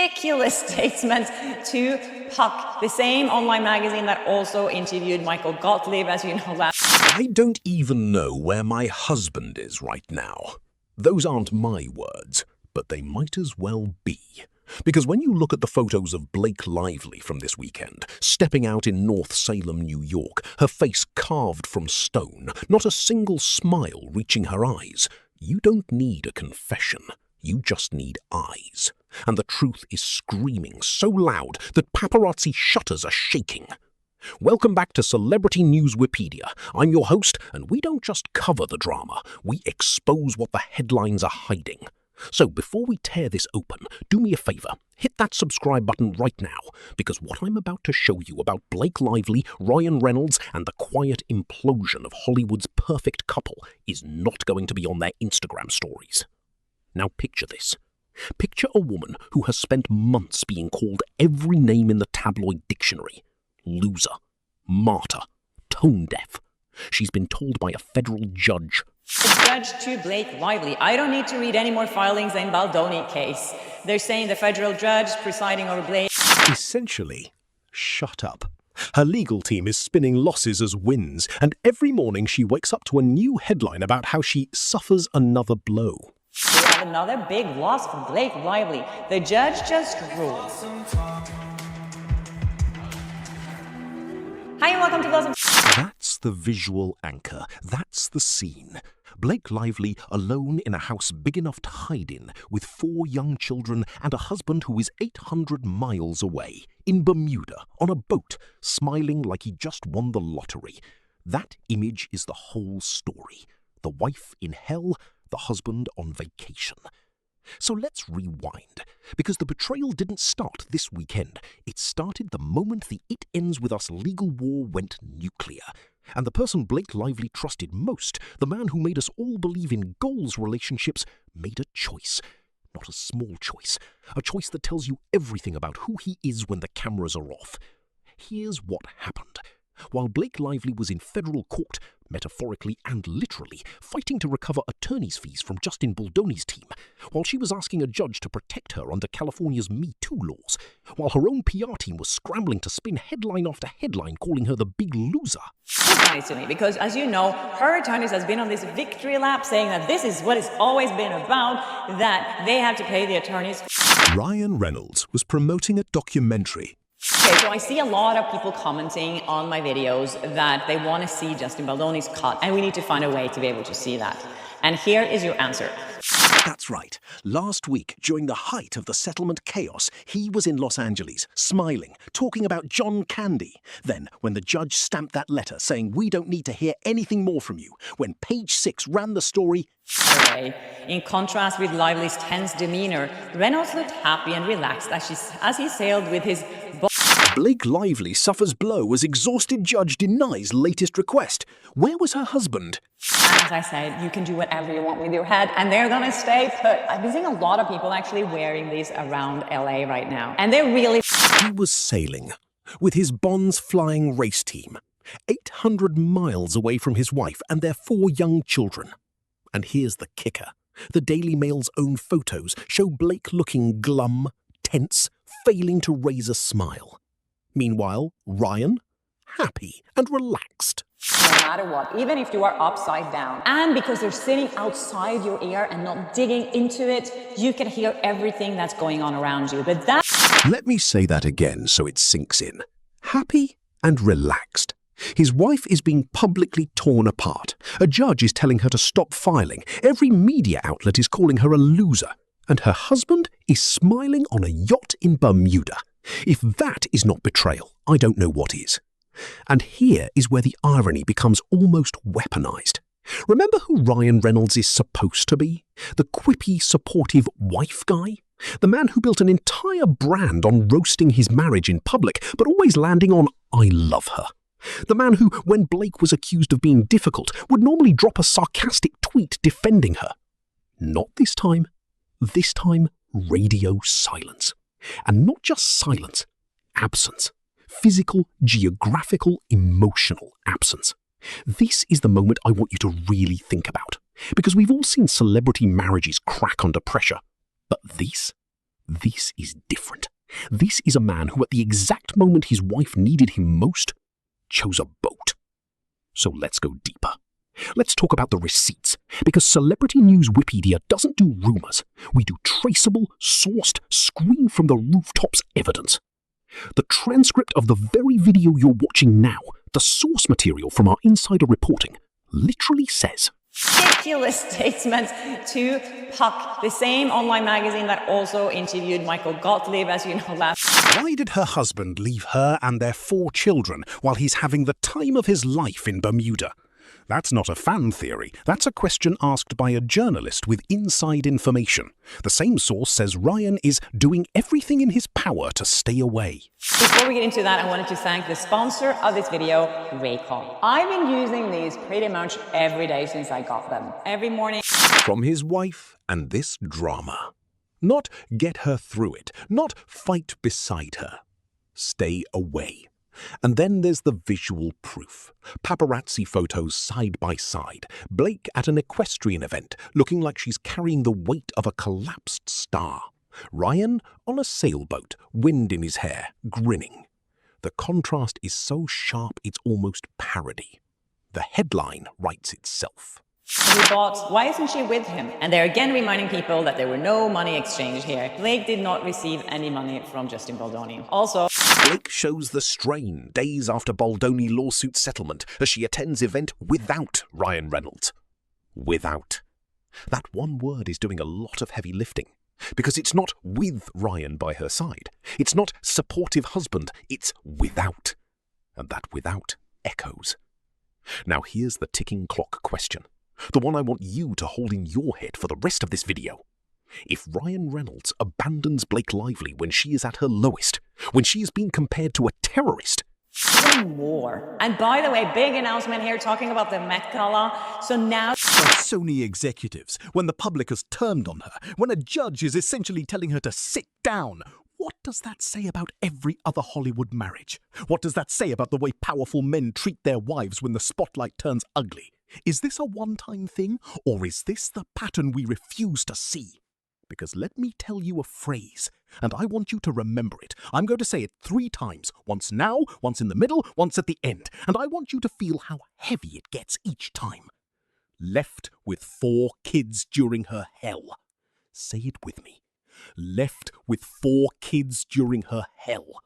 ridiculous statement to Puck, the same online magazine that also interviewed Michael Gottlieb, as you know, last. I don't even know where my husband is right now. Those aren't my words, but they might as well be. Because when you look at the photos of Blake Lively from this weekend, stepping out in North Salem, New York, her face carved from stone, not a single smile reaching her eyes, you don't need a confession. You just need eyes. And the truth is screaming so loud that paparazzi shutters are shaking. Welcome back to Celebrity Newspedia. I'm your host, and we don't just cover the drama, we expose what the headlines are hiding. So before we tear this open, do me a favor, hit that subscribe button right now, because what I'm about to show you about Blake Lively, Ryan Reynolds, and the quiet implosion of Hollywood's perfect couple is not going to be on their Instagram stories. Now picture this. Picture a woman who has spent months being called every name in the tabloid dictionary. Loser, martyr, tone deaf. She's been told by a federal judge. The judge to Blake Lively. I don't need to read any more filings in Baldoni case. They're saying the federal judge presiding over Blake. Essentially, shut up. Her legal team is spinning losses as wins, and every morning she wakes up to a new headline about how she suffers another blow. We have another big loss for Blake Lively. The judge just ruled. Hi and welcome to Blossom. That's the visual anchor. That's the scene. Blake Lively alone in a house big enough to hide in, with 4 young children and a husband who is 800 miles away, in Bermuda, on a boat, smiling like he just won the lottery. That image is the whole story. The wife in hell, the husband on vacation. So let's rewind, because the betrayal didn't start this weekend. It started the moment the It Ends With Us legal war went nuclear. And the person Blake Lively trusted most, the man who made us all believe in goals relationships, made a choice. Not a small choice. A choice that tells you everything about who he is when the cameras are off. Here's what happened. While Blake Lively was in federal court, metaphorically and literally, fighting to recover attorney's fees from Justin Baldoni's team, while she was asking a judge to protect her under California's MeToo laws, while her own PR team was scrambling to spin headline after headline calling her the big loser. It's funny to me because, as you know, her attorneys has been on this victory lap saying that this is what it's always been about, that they have to pay the attorneys. Ryan Reynolds was promoting a documentary. Okay, so I see a lot of people commenting on my videos that they want to see Justin Baldoni's cut, and we need to find a way to be able to see that. And here is your answer. That's right. Last week, during the height of the settlement chaos, he was in Los Angeles, smiling, talking about John Candy. Then, when the judge stamped that letter saying we don't need to hear anything more from you, when Page 6 ran the story... In contrast with Lively's tense demeanor, Reynolds looked happy and relaxed as he sailed with his... Blake Lively suffers blow as exhausted judge denies latest request. Where was her husband? As I said, you can do whatever you want with your head, and they're gonna stay put. I've been seeing a lot of people actually wearing these around LA right now, and they're really... He was sailing, with his Bonds flying race team, 800 miles away from his wife and their 4 young children. And here's the kicker. The Daily Mail's own photos show Blake looking glum, tense, failing to raise a smile. Meanwhile, Ryan, happy and relaxed. No matter what, even if you are upside down. And because they're sitting outside your ear and not digging into it, you can hear everything that's going on around you. But that... Let me say that again so it sinks in. Happy and relaxed. His wife is being publicly torn apart. A judge is telling her to stop filing. Every media outlet is calling her a loser. And her husband is smiling on a yacht in Bermuda. If that is not betrayal, I don't know what is. And here is where the irony becomes almost weaponized. Remember who Ryan Reynolds is supposed to be? The quippy, supportive wife guy? The man who built an entire brand on roasting his marriage in public, but always landing on, I love her. The man who, when Blake was accused of being difficult, would normally drop a sarcastic tweet defending her. Not this time. This time, radio silence. And not just silence, absence. Physical, geographical, emotional absence. This is the moment I want you to really think about. Because we've all seen celebrity marriages crack under pressure. But this? This is different. This is a man who, at the exact moment his wife needed him most, chose a boat. So let's go deeper. Let's talk about the receipts, because Celebrity Newspedia doesn't do rumours. We do traceable, sourced, screen from the rooftops evidence. The transcript of the very video you're watching now, the source material from our insider reporting, literally says, ridiculous statements to Puck, the same online magazine that also interviewed Michael Gottlieb, as you know, last. Why did her husband leave her and their 4 children while he's having the time of his life in Bermuda? That's not a fan theory. That's a question asked by a journalist with inside information. The same source says Ryan is doing everything in his power to stay away. Before we get into that, I wanted to thank the sponsor of this video, Raycon. I've been using these pretty much every day since I got them. Every morning. From his wife and this drama. Not get her through it. Not fight beside her. Stay away. And then there's the visual proof. Paparazzi photos side by side. Blake at an equestrian event, looking like she's carrying the weight of a collapsed star. Ryan on a sailboat, wind in his hair, grinning. The contrast is so sharp it's almost parody. The headline writes itself. He bought, why isn't she with him? And they're again reminding people that there were no money exchanged here. Blake did not receive any money from Justin Baldoni. Also, Blake shows the strain days after Baldoni lawsuit settlement as she attends event without Ryan Reynolds. Without. That one word is doing a lot of heavy lifting. Because it's not with Ryan by her side. It's not supportive husband. It's without. And that without echoes. Now here's the ticking clock question. The one I want you to hold in your head for the rest of this video. If Ryan Reynolds abandons Blake Lively when she is at her lowest, when she is being compared to a terrorist, even more. And by the way, big announcement here talking about the Met Gala. So now Like Sony executives, when the public has turned on her, when a judge is essentially telling her to sit down, what does that say about every other Hollywood marriage? What does that say about the way powerful men treat their wives when the spotlight turns ugly? Is this a one-time thing, or is this the pattern we refuse to see? Because let me tell you a phrase, and I want you to remember it. I'm going to say it 3 times, once now, once in the middle, once at the end, and I want you to feel how heavy it gets each time. Left with 4 kids during her hell. Say it with me. Left with 4 kids during her hell.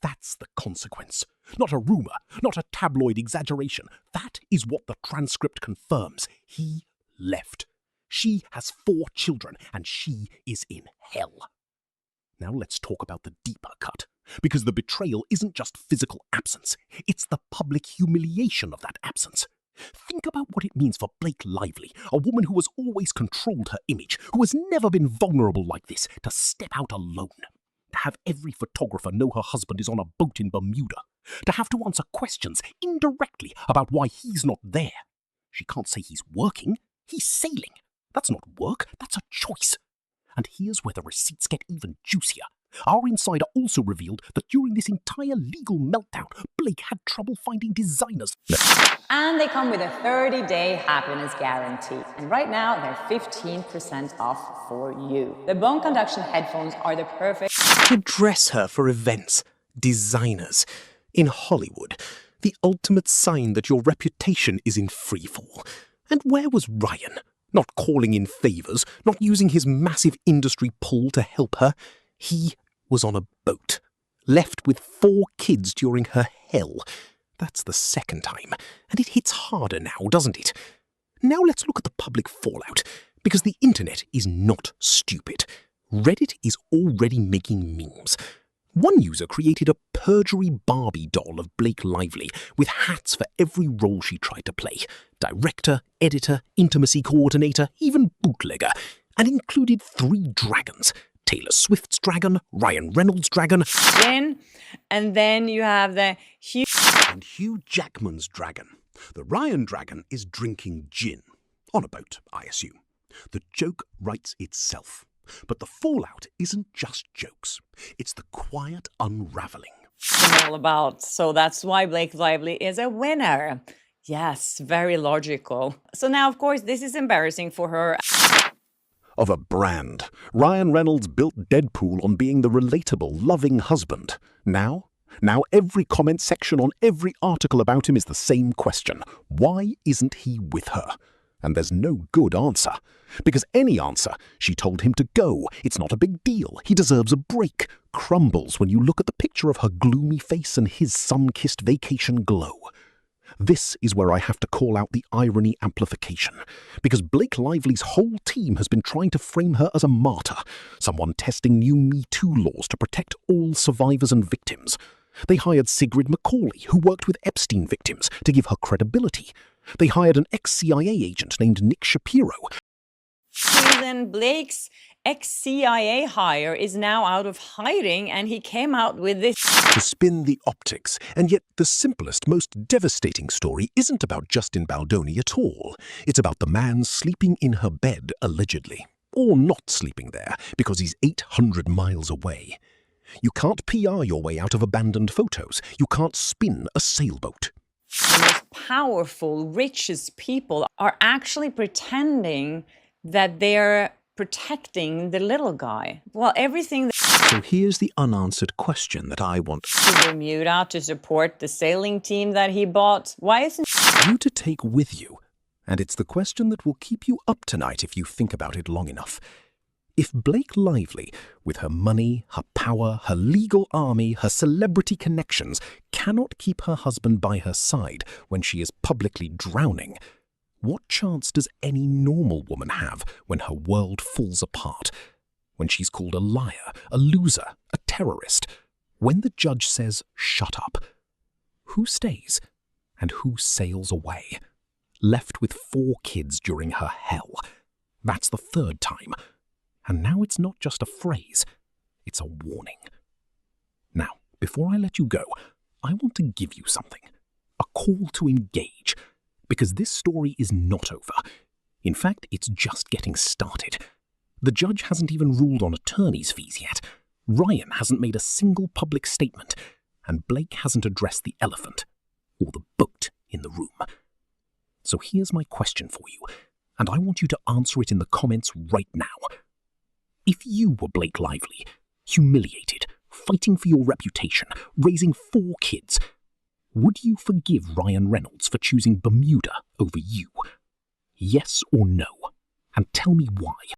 That's the consequence. Not a rumor, not a tabloid exaggeration. That is what the transcript confirms. He left. She has 4 children, and she is in hell. Now let's talk about the deeper cut. Because the betrayal isn't just physical absence. It's the public humiliation of that absence. Think about what it means for Blake Lively, a woman who has always controlled her image, who has never been vulnerable like this, to step out alone. To have every photographer know her husband is on a boat in Bermuda. To have to answer questions indirectly about why he's not there. She can't say he's working. He's sailing. That's not work. That's a choice. And here's where the receipts get even juicier. Our insider also revealed that during this entire legal meltdown, Blake had trouble finding designers. And they come with a 30-day happiness guarantee. And right now, they're 15% off for you. The bone conduction headphones are the perfect to dress her for events, designers. In Hollywood, the ultimate sign that your reputation is in freefall. And where was Ryan? Not calling in favors, not using his massive industry pull to help her. He was on a boat, left with 4 kids during her hell. That's the second time, and it hits harder now, doesn't it? Now let's look at the public fallout, because the internet is not stupid. Reddit is already making memes. One user created a perjury Barbie doll of Blake Lively with hats for every role she tried to play. Director, editor, intimacy coordinator, even bootlegger, and included 3 dragons. Taylor Swift's dragon, Ryan Reynolds' dragon, and then you have the and Hugh Jackman's dragon. The Ryan dragon is drinking gin. On a boat, I assume. The joke writes itself. But the fallout isn't just jokes. It's the quiet unraveling. all about. So that's why Blake Lively is a winner. Yes, very logical. So now, of course, this is embarrassing for her. of a brand. Ryan Reynolds built Deadpool on being the relatable, loving husband. Now every comment section on every article about him is the same question. Why isn't he with her? And there's no good answer. Because any answer, she told him to go. It's not a big deal. He deserves a break. Crumbles when you look at the picture of her gloomy face and his sun-kissed vacation glow. This is where I have to call out the irony amplification. Because Blake Lively's whole team has been trying to frame her as a martyr. Someone testing new MeToo laws to protect all survivors and victims. They hired Sigrid McCauley, who worked with Epstein victims, to give her credibility. They hired an ex-CIA agent named Nick Shapiro. Then Blake's ex-CIA hire is now out of hiding, and he came out with this. To spin the optics, and yet the simplest, most devastating story isn't about Justin Baldoni at all. It's about the man sleeping in her bed, allegedly. Or not sleeping there, because he's 800 miles away. You can't PR your way out of abandoned photos. You can't spin a sailboat. The most powerful, richest people are actually pretending that they're protecting the little guy. Well, everything So here's the unanswered question that I want to Bermuda to support the sailing team that he bought. Why isn't you to take with you. And it's the question that will keep you up tonight if you think about it long enough. If Blake Lively, with her money, her power, her legal army, her celebrity connections, cannot keep her husband by her side when she is publicly drowning, what chance does any normal woman have when her world falls apart? When she's called a liar, a loser, a terrorist? When the judge says, "Shut up"? Who stays and who sails away? Left with 4 kids during her hell. That's the 3rd time. And now it's not just a phrase, it's a warning. Now, before I let you go, I want to give you something. A call to engage. Because this story is not over. In fact, it's just getting started. The judge hasn't even ruled on attorney's fees yet. Ryan hasn't made a single public statement. And Blake hasn't addressed the elephant, or the boat in the room. So here's my question for you, and I want you to answer it in the comments right now. If you were Blake Lively, humiliated, fighting for your reputation, raising 4 kids, would you forgive Ryan Reynolds for choosing Bermuda over you? Yes or no? And tell me why.